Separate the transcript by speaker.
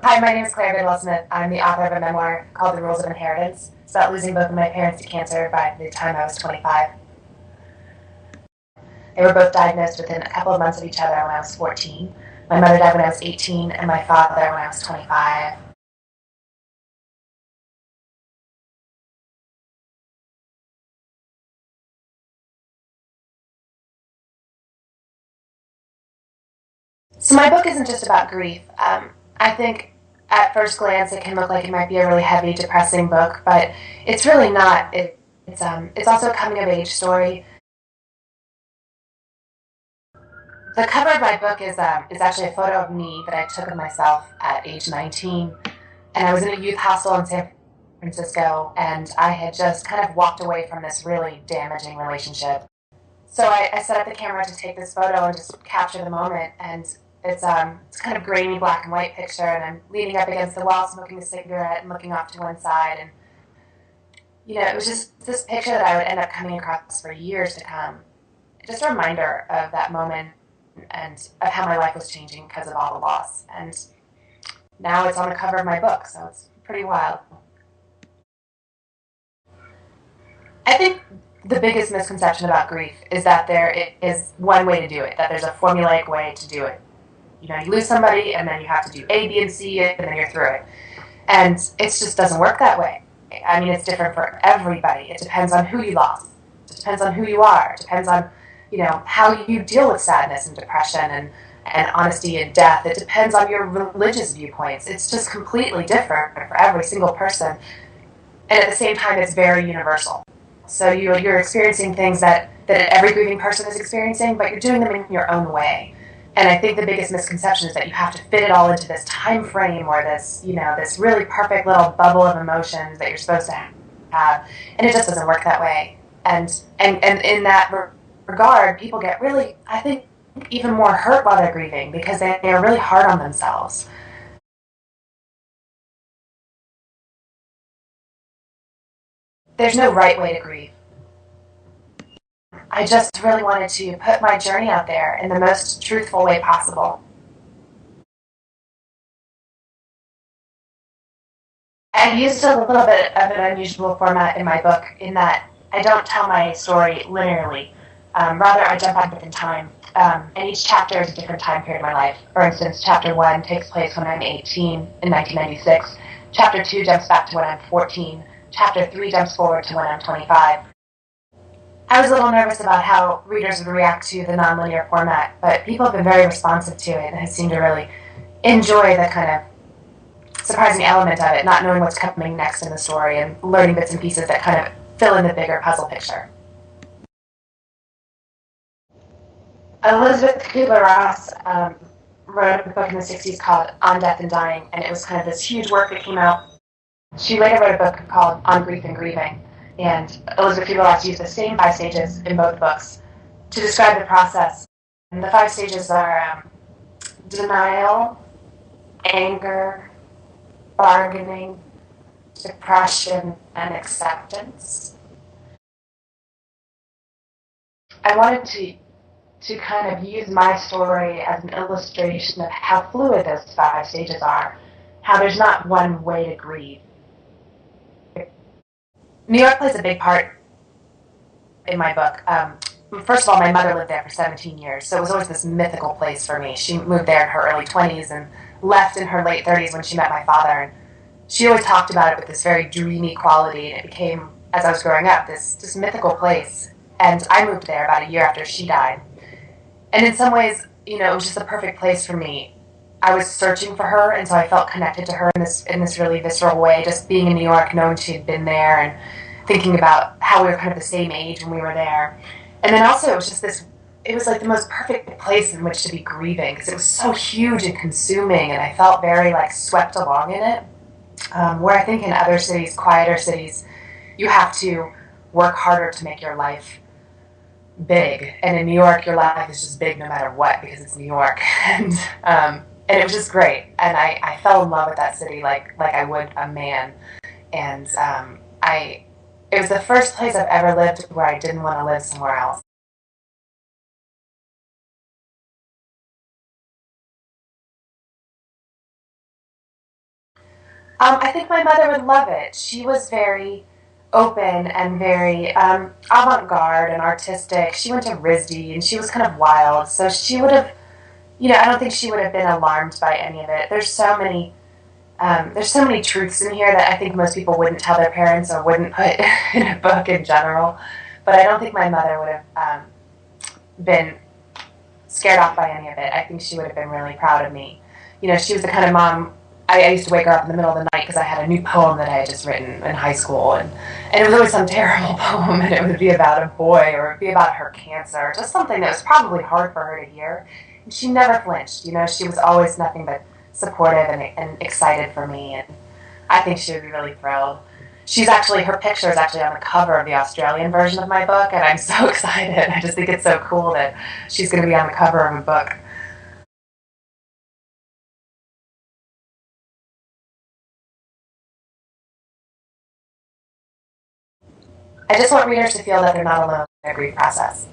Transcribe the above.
Speaker 1: Hi, my name is Bidwell Smith. I'm the author of a memoir called The Rules of Inheritance. It's about losing both of my parents to cancer by the time I was 25. They were both diagnosed within a couple of months of each other when I was 14. My mother died when I was 18, and my father when I was 25. So my book isn't just about grief. I think at first glance it can look like it might be a really heavy, depressing book, but it's really not. It's also a coming of age story. The cover of my book is actually a photo of me that I took of myself at age 19, and I was in a youth hostel in San Francisco, and I had just kind of walked away from this really damaging relationship. So I set up the camera to take this photo and just capture the moment, and it's kind of grainy black and white picture, and I'm leaning up against the wall smoking a cigarette and looking off to one side, and it was just this picture that I would end up coming across for years to come. Just a reminder of that moment and of how my life was changing because of all the loss. And now it's on the cover of my book, so it's pretty wild. I think the biggest misconception about grief is that there is one way to do it, that there's a formulaic way to do it. You lose somebody, and then you have to do A, B, and C, and then you're through it. And it just doesn't work that way. I mean, it's different for everybody. It depends on who you lost. It depends on who you are. It depends on, how you deal with sadness and depression and honesty and death. It depends on your religious viewpoints. It's just completely different for every single person. And at the same time, it's very universal. So you're experiencing things that every grieving person is experiencing, but you're doing them in your own way. And I think the biggest misconception is that you have to fit it all into this time frame or this really perfect little bubble of emotions that you're supposed to have. And it just doesn't work that way. And in that regard, people get really, I think, even more hurt while they're grieving because they are really hard on themselves. There's no right way to grieve. I just really wanted to put my journey out there in the most truthful way possible. I used a little bit of an unusual format in my book in that I don't tell my story linearly. Rather, I jump back in time, and each chapter is a different time period of my life. For instance, Chapter 1 takes place when I'm 18 in 1996. Chapter 2 jumps back to when I'm 14. Chapter 3 jumps forward to when I'm 25. I was a little nervous about how readers would react to the nonlinear format, but people have been very responsive to it and have seemed to really enjoy the kind of surprising element of it, not knowing what's coming next in the story and learning bits and pieces that kind of fill in the bigger puzzle picture. Elizabeth Kubler-Ross wrote a book in the 60s called On Death and Dying, and it was kind of this huge work that came out. She later wrote a book called On Grief and Grieving, and Elizabeth Kubler-Ross used the same 5 stages in both books to describe the process. And the 5 stages are denial, anger, bargaining, depression, and acceptance. I wanted to kind of use my story as an illustration of how fluid those 5 stages are, how there's not one way to grieve. New York plays a big part in my book. First of all, my mother lived there for 17 years, so it was always this mythical place for me. She moved there in her early 20s and left in her late 30s when she met my father. And she always talked about it with this very dreamy quality, and it became, as I was growing up, this mythical place. And I moved there about a year after she died. And in some ways, it was just the perfect place for me. I was searching for her, and so I felt connected to her in this really visceral way, just being in New York, knowing she had been there, and thinking about how we were kind of the same age when we were there. And then also, it was just it was like the most perfect place in which to be grieving, because it was so huge and consuming, and I felt very like swept along in it. Where I think in other cities, quieter cities, you have to work harder to make your life big. And in New York, your life is just big no matter what, because it's New York. And it was just great. And I fell in love with that city like I would a man. And it was the first place I've ever lived where I didn't want to live somewhere else. I think my mother would love it. She was very open and very avant-garde and artistic. She went to RISD and she was kind of wild. So she would have, I don't think she would have been alarmed by any of it. There's so many truths in here that I think most people wouldn't tell their parents or wouldn't put in a book in general. But I don't think my mother would have been scared off by any of it. I think she would have been really proud of me. She was the kind of mom. I used to wake her up in the middle of the night because I had a new poem that I had just written in high school, and it was always some terrible poem, and it would be about a boy or it would be about her cancer, just something that was probably hard for her to hear. And she never flinched. She was always nothing but supportive and excited for me, and I think she would be really thrilled. Her picture is actually on the cover of the Australian version of my book, and I'm so excited. I just think it's so cool that she's going to be on the cover of a book. I just want readers to feel that they're not alone in their grief process.